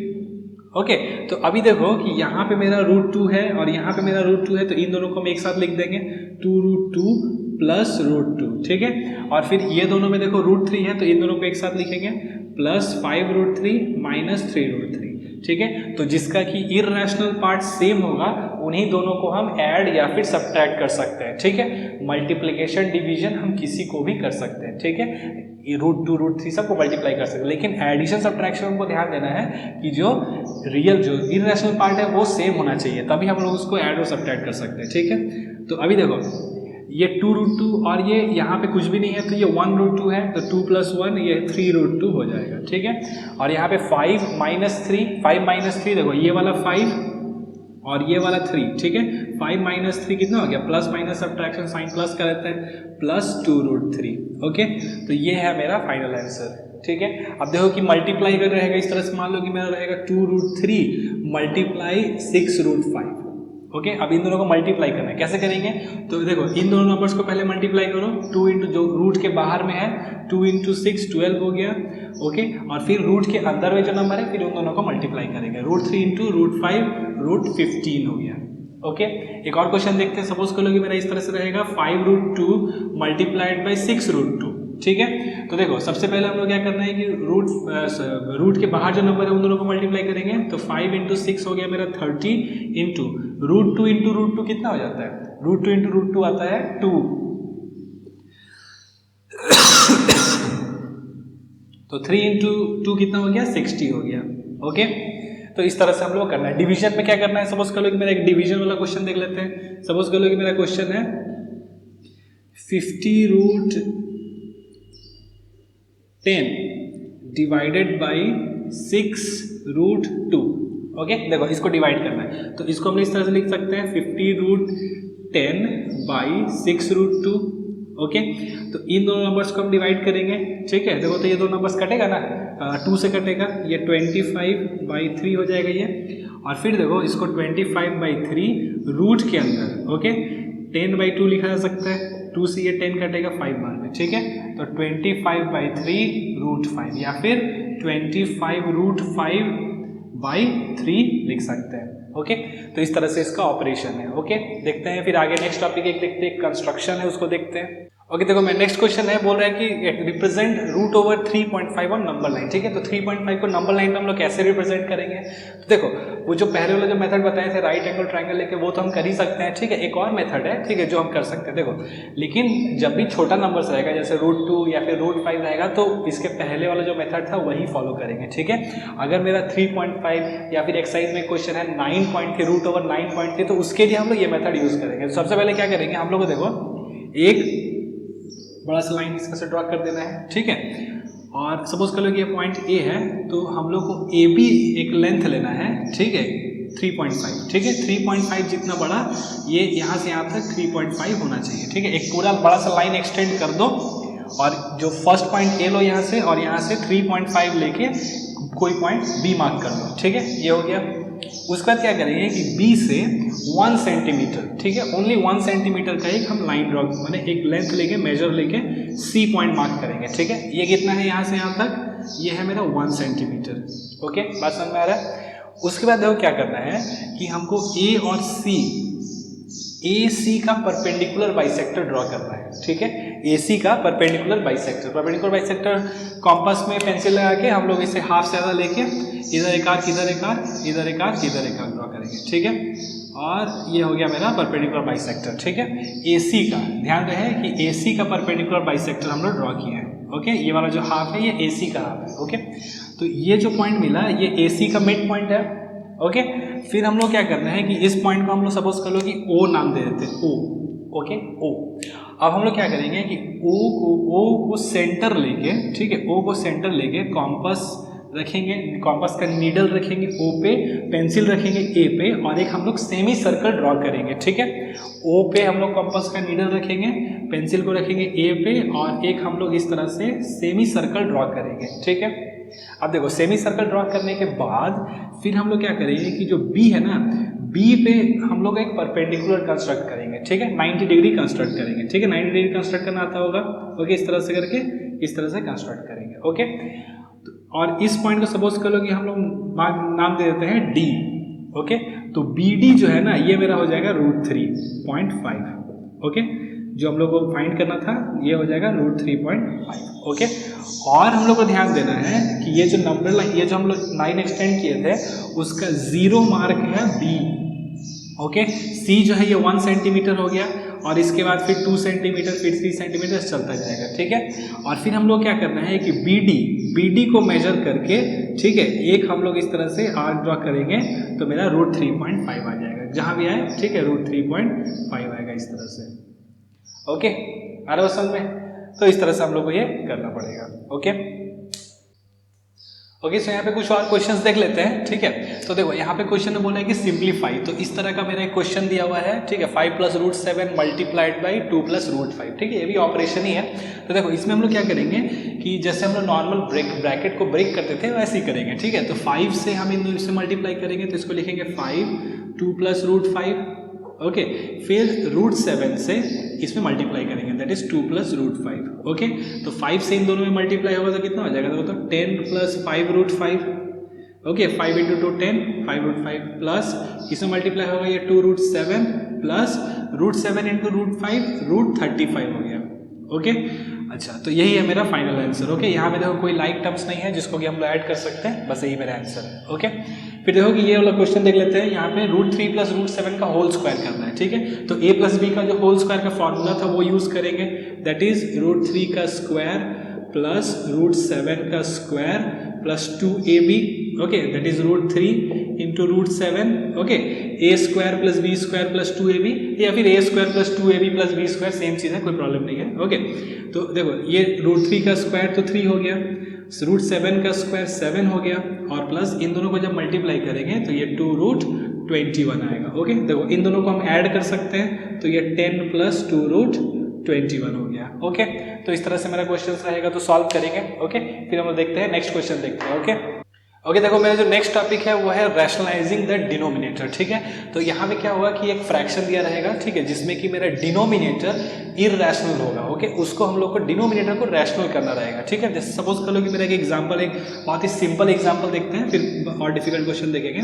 okay. तो अभी देखो कि यहाँ पे मेरा √2 है और यहाँ पे मेरा √2 है, तो इन दोनों को हम एक साथ लिख देंगे 2√2 प्लस √2, ठीक है। और फिर ये दोनों में देखो √3 है, तो इन दोनों को एक साथ लिखेंगे प्लस 5√3 माइनस 3√3, ठीक है। तो जिसका कि इरेशनल पार्ट सेम होगा उन्हीं दोनों को हम ऐड या फिर सब्ट्रैक्ट कर सकते हैं, ठीक है। मल्टीप्लिकेशन डिवीजन हम किसी को भी कर सकते हैं, ठीक है। √2 √3 सबको मल्टीप्लाई कर सकते हैं, लेकिन एडिशन सब्ट्रैक्शन को ध्यान देना है कि जो रियल जो इरेशनल पार्ट है वो सेम होना चाहिए, तभी हम लोग उसको ऐड और सब्ट्रैक्ट कर सकते हैं, ठीक है। तो अभी देखो ये 2√2 और ये यहाँ पे कुछ भी नहीं है, तो ये 1√2 है, तो 2 + 1 ये 3√2 हो जाएगा, ठीक है। और यहाँ पे 5 - 3, 5 - 3 देखो ये वाला 5 और ये वाला 3, ठीक है। 5 - 3 कितना हो गया, plus minus subtraction sign plus का रहता है, प्लस 2√3, ओके। तो ये है मेरा फाइनल आंसर, ठीक है। अब देखो कि मल्टीप्लाई कर रहेगा इस तरह से, मान लो कि मेरा रहेगा 2√3 मल्टीप्लाई 6√5, ओके। अब इन दोनों को मल्टीप्लाई करना है, कैसे करेंगे, तो देखो इन दोनों नंबर्स को पहले मल्टीप्लाई करो, 2 इंटू जो रूट के बाहर में है 2 × 6 12 हो गया, ओके। और फिर रूट के अंदर में जो नंबर है फिर उन दोनों को मल्टीप्लाई करेंगे, √3 × √5 √15 हो गया, ओके। एक और क्वेश्चन देखते हैं। सपोज करो कि मेरा इस तरह से रहेगा 5√2 मल्टीप्लाइड बाई 6√2, ठीक है। तो देखो सबसे पहले हम लोग क्या करना है कि रूट के बाहर जो नंबर है उन दोनों को मल्टीप्लाई करेंगे, तो 5 × 6 हो गया मेरा 30 इंटू √2 × √2 कितना हो जाता है, √2 × √2 आता है 2 तो 3 × 2 कितना हो गया 60 हो गया, ओके। तो इस तरह से हम लोग करना है। डिवीजन में क्या करना है, सपोज कर लो कि मेरा एक डिवीजन वाला क्वेश्चन देख लेते हैं। सपोज कर लो कि मेरा क्वेश्चन है 50√10 डिवाइडेड बाई 6√2, ओके। देखो इसको डिवाइड करना है, तो इसको हम इस तरह से लिख सकते हैं 50√10 बाई 6√2, ओके। तो इन दोनों नंबर्स को हम डिवाइड करेंगे, ठीक है। देखो तो ये दो नंबर्स कटेगा ना, 2 से कटेगा, ये 25/3 हो जाएगा ये। और फिर देखो इसको 25/3 रूट के अंदर, ओके 10/2 लिखा जा सकता है, 2 से ये 10 कटेगा 5 बार में, ठीक है। तो 25/3√5 या फिर 25√5/3 लिख सकते हैं। ओके, तो इस तरह से इसका ऑपरेशन है। ओके, देखते हैं फिर आगे नेक्स्ट टॉपिक एक देखते हैं, कंस्ट्रक्शन है उसको देखते हैं। ओके, देखो मैं नेक्स्ट क्वेश्चन है, बोल रहा है कि रिप्रेजेंट √3.5 ऑन नंबर लाइन। ठीक है, तो 3.5 को नंबर लाइन में हम लोग कैसे रिप्रेजेंट करेंगे? तो देखो वो जो पहले वाला जो मेथड बताए थे राइट एंगल ट्रायंगल लेके, वो तो हम कर ही सकते हैं। ठीक है, एक और मेथड है, ठीक है, जो हम कर सकते हैं। देखो लेकिन जब भी छोटा नंबर रहेगा जैसे √2 या फिर √5 रहेगा, तो इसके पहले वाला जो मेथड था वही फॉलो करेंगे। ठीक है, अगर मेरा 3.5 या फिर एक्सरसाइज में क्वेश्चन है 9 पॉइंट थे, √9 पॉइंट थे, तो उसके लिए हम लोग ये मेथड यूज करेंगे। तो सबसे पहले क्या करेंगे हम लोग को, देखो एक बड़ा सा लाइन इसका से ड्रॉ कर देना है। ठीक है, और सपोज कर लो कि ये पॉइंट ए है, तो हम लोग को ए बी एक लेंथ लेना है। ठीक है, 3.5। ठीक है, 3.5 जितना बड़ा, ये यहाँ से यहाँ तक 3.5 होना चाहिए। ठीक है, एक पूरा बड़ा सा लाइन एक्सटेंड कर दो, और जो फर्स्ट पॉइंट ए लो यहाँ से, और यहाँ से 3.5 लेके कोई पॉइंट बी मार्क कर लो। ठीक है, ये हो गया। उसके बाद क्या करेंगे कि बी से 1 सेंटीमीटर, ठीक है, ओनली 1 सेंटीमीटर का एक हम लाइन ड्रॉ, मैंने एक लेंथ लेके मेजर लेके सी पॉइंट मार्क करेंगे। ठीक है, ये कितना है यहाँ से यहाँ तक, ये है मेरा 1 सेंटीमीटर। ओके, बात समझ में आ रहा है? उसके बाद देखो क्या करना है कि हमको ए और सी, ए सी का परपेंडिकुलर बाइसेक्टर ड्रॉ करना है। ठीक है, ए सी का परपेंडिकुलर बाइसेक्टर कॉम्पास में पेंसिल लगा के हम लोग इसे हाफ से ज़्यादा लेके इधर एक आर्क, इधर एक आर्क, इधर एक आर्क, इधर एक आर्क ड्रॉ करेंगे। ठीक है, और ये हो गया मेरा परपेंडिकुलर बाइसेक्टर। ठीक है, ए सी का ध्यान रहे कि ए सी का परपेंडिकुलर बाइसेक्टर हम लोग ड्रॉ किए हैं। ओके, ये वाला जो हाफ है ये ए सी का हाफ है। ओके, तो ये जो पॉइंट मिला ये ए सी का मिड पॉइंट है। ओके, फिर हम लोग क्या करना है कि इस पॉइंट को हम लोग सपोज कर लो कि ओ नाम दे देते हैं, ओ। ओके, ओ। अब हम लोग क्या करेंगे कि ओ को सेंटर लेके, ठीक है, ओ को सेंटर लेके कॉम्पास रखेंगे, कॉम्पास का नीडल रखेंगे ओ पे, पेंसिल रखेंगे ए पे, और एक हम लोग सेमी सर्कल ड्रॉ करेंगे। ठीक है, ओ पे हम लोग कॉम्पास का नीडल रखेंगे, पेंसिल को रखेंगे ए पे, और एक हम लोग इस तरह से सेमी सर्कल ड्रॉ करेंगे। ठीक है, अब देखो सेमी सर्कल ड्रॉ करने के बाद फिर हम लोग क्या करेंगे कि जो बी है ना, बी पे हम लोग एक परपेंडिकुलर कंस्ट्रक्ट करेंगे। ठीक है, 90 डिग्री कंस्ट्रक्ट करेंगे। ठीक है, 90 डिग्री कंस्ट्रक्ट करना आता होगा। ओके, इस तरह से करके इस तरह से कंस्ट्रक्ट करेंगे। ओके, और इस पॉइंट को सपोज कर लो कि हम लोग नाम दे देते हैं डी। ओके, तो बी डी जो है ना, ये मेरा हो जाएगा √3.5। ओके, जो हम लोग को फाइंड करना था ये हो जाएगा √3.5। ओके, और हम लोग को ध्यान देना है कि ये जो नंबर लाइन, ये जो हम लोग लाइन एक्सटेंड किए थे उसका 0 मार्क है बी। ओके, सी जो है ये 1 सेंटीमीटर हो गया, और इसके बाद फिर 2 सेंटीमीटर, फिर 3 सेंटीमीटर चलता जाएगा। ठीक है, और फिर हम लोग क्या करना है कि बी डी को मेजर करके, ठीक है, एक हम लोग इस तरह से आर्क ड्रॉ करेंगे, तो मेरा √3.5 आ जाएगा, जहां भी आए। ठीक है, √3.5 आएगा इस तरह से। ओके, आ रहा है समझ में? तो इस तरह से हम लोग को ये करना पड़ेगा। ओके, सो यहाँ पे कुछ और क्वेश्चंस देख लेते हैं। ठीक है, तो देखो यहाँ पे क्वेश्चन में बोला है कि सिंप्लीफाई, तो इस तरह का मेरा एक क्वेश्चन दिया हुआ है। ठीक है, 5 + √7 मल्टीप्लाइड बाई 2 + √5। ठीक है, ये भी ऑपरेशन ही है। तो देखो इसमें हम लोग क्या करेंगे कि जैसे हम लोग नॉर्मल ब्रैकेट को ब्रेक करते थे वैसे ही करेंगे। ठीक है, तो 5 से हम इन से मल्टीप्लाई करेंगे, तो इसको लिखेंगे 5 2 + √5। ओके, फिर √7 से इसमें मल्टीप्लाई करेंगे, दैट इज 2 + √5। ओके, तो 5 से इन दोनों में मल्टीप्लाई होगा तो कितना हो जाएगा? तो 10 + 5 √5। ओके, 5 × 2 10, 5 √5 प्लस इसमें मल्टीप्लाई होगा ये 2 √7 प्लस √7 × √5 √35 हो गया। ओके, अच्छा, तो यही है मेरा फाइनल आंसर। ओके, यहाँ पे देखो कोई लाइक टर्म्स नहीं है जिसको कि हम लोग ऐड कर सकते हैं, बस यही मेरा आंसर है। ओके, फिर देखो कि ये वाला क्वेश्चन देख लेते हैं। यहाँ पे √3 + √7 का होल स्क्वायर करना है। ठीक है, तो a + b का जो होल स्क्वायर का फॉर्मूला था वो यूज करेंगे, दैट इज √3 का स्क्वायर प्लस √7 का square plus 2ab। Okay, that is √3 × √7। Okay, a² + b² + 2ab, या फिर a² + 2ab + b², सेम चीज़ है, कोई प्रॉब्लम नहीं है। ओके, तो देखो ये √3 का स्क्वायर तो 3 हो गया, √7 का स्क्वायर 7 हो गया, और प्लस इन दोनों को जब मल्टीप्लाई करेंगे तो ये 2√21 आएगा। ओके, देखो इन दोनों को हम ऐड कर सकते हैं, तो ये 10 + 2√21 हो गया। ओके, तो इस तरह से मेरा क्वेश्चन रहेगा, तो सॉल्व करेंगे। ओके, फिर हम लोग देखते हैं नेक्स्ट क्वेश्चन देखते हैं। ओके, ओके देखो मेरा जो नेक्स्ट टॉपिक है वो है रैशनलाइजिंग द डिनोमिनेटर। ठीक है, तो यहाँ पे क्या होगा कि एक फ्रैक्शन दिया रहेगा, ठीक है, जिसमें कि मेरा डिनोमिनेटर इररेशनल होगा। ओके, उसको हम लोग को डिनोमिनेटर को रैशनल करना रहेगा। ठीक है, जैसे सपोज कर लो कि मेरा एक एग्जांपल, एक बहुत ही सिंपल एग्जांपल देखते हैं, फिर और डिफिकल्ट क्वेश्चन देखेंगे।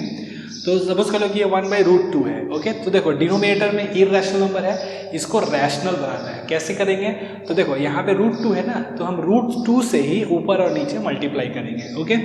तो सपोज कर लो कि ये 1/√2 है। ओके, तो देखो डिनोमिनेटर में इररेशनल नंबर है, इसको रैशनल बनाना है। कैसे करेंगे? तो देखो यहाँ पे √2 है ना, तो हम √2 से ही ऊपर और नीचे मल्टीप्लाई करेंगे। ओके,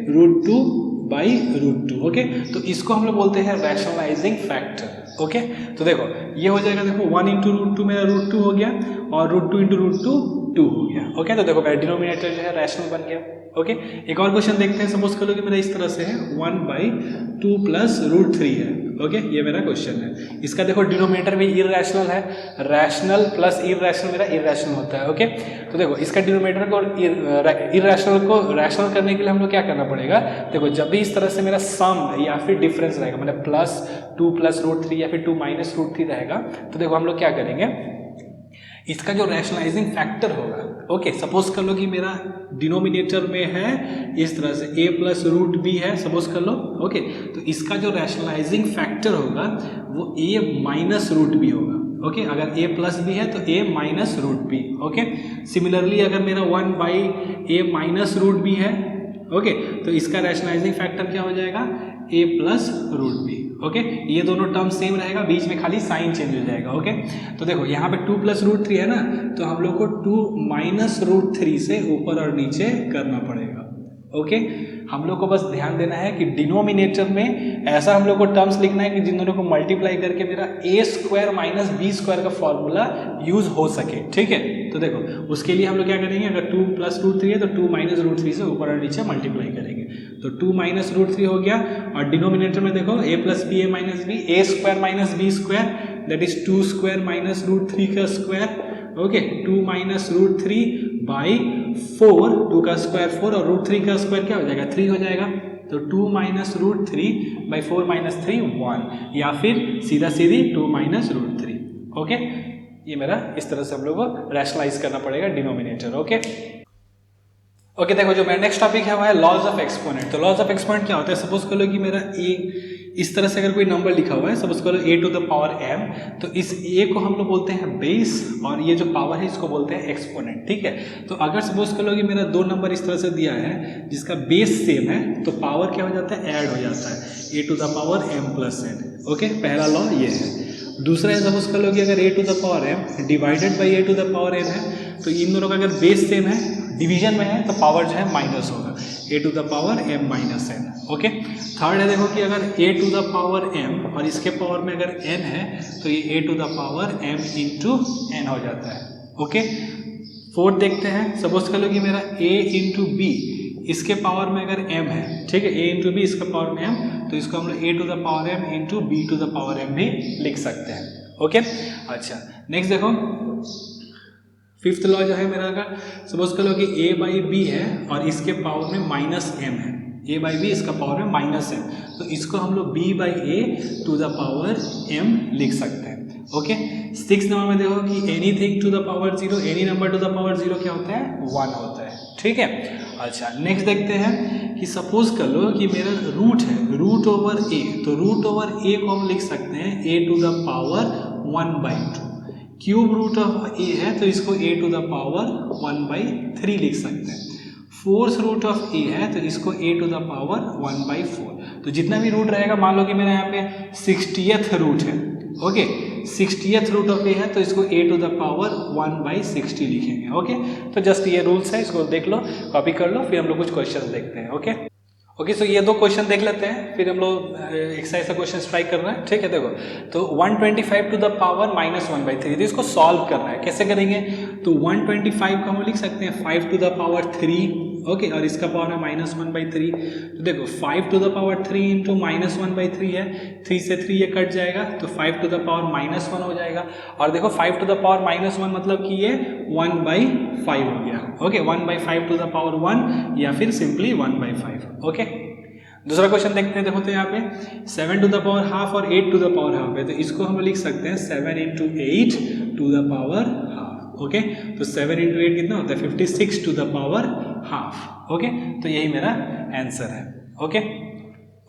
√2/√2। ओके, तो इसको हम लोग बोलते हैं रैशनलाइजिंग फैक्टर। ओके, तो देखो ये हो जाएगा, देखो 1 × √2 मेरा √2 हो गया और √2 × √2 2 हो गया। ओके, तो देखो मेरा डिनोमिनेटर जो है रैशनल बन गया। ओके, एक और क्वेश्चन देखते हैं। सपोज करो कि मेरा इस तरह से है 1/2 + √3 है। ओके, ये मेरा क्वेश्चन है। इसका देखो डिनोमिनेटर भी इररेशनल है, रैशनल प्लस इररेशनल मेरा इररेशनल होता है। ओके, तो देखो इसका डिनोमिनेटर को इररेशनल को रैशनल करने के लिए हम लोग क्या करना पड़ेगा? देखो जब भी इस तरह से मेरा सम या फिर डिफरेंस रहेगा, मतलब +2 + √3 या फिर 2 - √3 रहेगा, तो देखो हम लोग क्या करेंगे, इसका जो रैशनलाइजिंग फैक्टर होगा, ओके, सपोज कर लो कि मेरा डिनोमिनेटर में है इस तरह से a + √b है, सपोज कर लो। ओके, तो इसका जो रैशनलाइजिंग फैक्टर होगा वो a - √b होगा। ओके, अगर a प्लस b है तो a - √b। ओके, सिमिलरली अगर मेरा 1/a - √b है, ओके, तो इसका रैशनलाइजिंग फैक्टर क्या हो जाएगा? a + √b। ओके, ये दोनों टर्म सेम रहेगा, बीच में खाली साइन चेंज हो जाएगा। ओके, तो देखो यहाँ पे 2 + √3 है ना, तो हम लोग को 2 - √3 से ऊपर और नीचे करना पड़ेगा। ओके, हम लोग को बस ध्यान देना है कि डिनोमिनेटर में ऐसा हम लोग को टर्म्स लिखना है कि जिन दोनों को मल्टीप्लाई करके मेरा a² - b² का फॉर्मूला यूज हो सके। ठीक है, तो देखो उसके लिए हम लोग क्या करेंगे, अगर 2 + √3 है तो 2 - √3 से ऊपर और नीचे मल्टीप्लाई करेंगे, तो 2 - √3 हो गया। और डिनोमिनेटर में देखो a + b, a - b, a² - b² that is 2² - √3 का स्क्वायर। ओके, 2 - √3/4, 2 का स्क्वायर 4 और √3 का स्क्वायर क्या हो जाएगा? 3 हो जाएगा। तो 2 - √3/4 - 3 1, या फिर सीधा सीधी 2 - √3। ओके, ये मेरा इस तरह से हम लोग को रैशनलाइज करना पड़ेगा डिनोमिनेटर। ओके, ओके, देखो जो मेरा नेक्स्ट टॉपिक है वो है लॉज ऑफ एक्सपोनेंट। तो लॉज ऑफ एक्सपोनेंट क्या होता है? सपोज कर लो कि मेरा a इस तरह से अगर कोई नंबर लिखा हुआ है, सपोज करो a⁴m, तो इस a को हम लोग बोलते हैं बेस और ये जो पावर है इसको बोलते हैं एक्सपोनेंट। ठीक है, तो अगर सपोज कर लो कि मेरा 2 नंबर इस तरह से दिया है जिसका बेस सेम है, तो पावर क्या हो जाता है? ऐड हो जाता है, a⁴m + n। ओके, पहला लॉ ये है। दूसरा है, सपोज कर लो कि अगर a⁴m डिवाइडेड बाई a⁴n है, तो इन दोनों का अगर बेस सेम है, डिवीजन में है, तो पावर जो है माइनस होगा, a⁴m - n। ओके, थर्ड है, देखो कि अगर a⁴m और इसके पावर में अगर n है तो ये a⁴m × n हो जाता है। ओके, फोर्थ देखते हैं। सपोज कर लो कि मेरा a × b इसके पावर में अगर m है, ठीक है, a × b इसके पावर में m, तो इसको हम लोग a⁴m × b⁴m भी लिख सकते हैं। ओके, अच्छा, नेक्स्ट देखो फिफ्थ लॉ जो है मेरा, अगर सपोज कर लो कि a/b है और इसके पावर में -m है, a/b इसका पावर में -m, तो इसको हम लोग b/a⁴m लिख सकते हैं। ओके, सिक्स नंबर में देखो कि anything to the power 0, any number to the power 0 क्या होता है? 1 होता है। ठीक है, अच्छा, नेक्स्ट देखते हैं कि सपोज कर लो कि मेरा रूट है √a, तो √a को हम लिख सकते हैं a⁴1/2। Cube root of a है तो इसको a⁴1/3 लिख सकते हैं। फोर्थ रूट ऑफ a है तो इसको a⁴1/4। तो जितना भी रूट रहेगा, मान लो कि मेरा यहाँ पे 60th रूट है। Okay, 60th root of a है तो इसको a⁴1/60 लिखेंगे। ओके, तो जस्ट ये रूल्स है, इसको देख लो, कॉपी कर लो, फिर हम लोग कुछ क्वेश्चन देखते हैं। ओके, ओके, सो ये 2 क्वेश्चन देख लेते हैं, फिर हम लोग एक्सरसाइज का क्वेश्चन ट्राई कर रहे हैं। ठीक है, देखो तो 125 टू द पावर -1/3, तो इसको सॉल्व करना है। कैसे करेंगे? तो 125 को हम लिख सकते हैं 5 टू द पावर 3, ओके, और इसका पावर है -1/3। तो देखो 5 टू द पावर 3 इंटू -1/3 है, 3 से 3 ये कट जाएगा, तो 5 टू द पावर -1 हो जाएगा। और देखो 5 टू द पावर -1 मतलब कि ये 1/5 हो गया। ओके, 1/5 टू द पावर 1 या फिर सिंपली 1/5। ओके, दूसरा क्वेश्चन देखते हैं। देखो तो यहाँ पे 7 टू द पावर हाफ और 8 टू द पावर हाफ है, तो इसको हम लिख सकते हैं 7 × 8 to the power half. Okay, तो 7 × 8 कितना होता है? 56 to the power half. Okay, तो यही मेरा आंसर है। ओके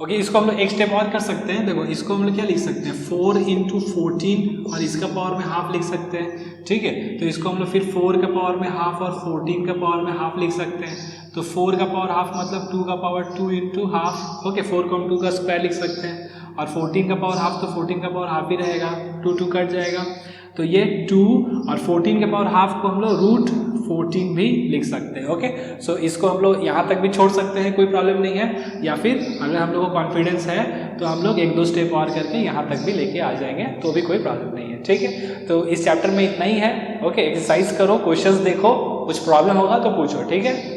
ओके, इसको हम लोग एक स्टेप और कर सकते हैं। देखो इसको हम लोग क्या लिख सकते हैं, 4 इंटू 14 और इसका पावर में हाफ लिख सकते हैं, ठीक है। तो इसको हम लोग फिर 4 का पावर में हाफ और 14 का पावर में हाफ लिख सकते हैं। तो 4 का पावर हाफ मतलब 2 का पावर 2 इंटू हाफ, ओके, 4 को हम 2 का स्क्वायर लिख सकते हैं। और 14 का पावर हाफ, तो 14 का पावर हाफ ही रहेगा, 2 कट जाएगा। तो ये 2 और 14 के पावर हाफ को हम लोग रूट 14 भी लिख सकते हैं। ओके, सो इसको हम लोग यहाँ तक भी छोड़ सकते हैं, कोई प्रॉब्लम नहीं है। या फिर अगर हम लोग को कॉन्फिडेंस है तो हम लोग 1-2 स्टेप और करके यहाँ तक भी लेके आ जाएंगे, तो भी कोई प्रॉब्लम नहीं है, ठीक है। तो इस चैप्टर में इतना ही है। ओके, एक्सरसाइज करो, क्वेश्चंस देखो, कुछ प्रॉब्लम होगा तो पूछो, ठीक है।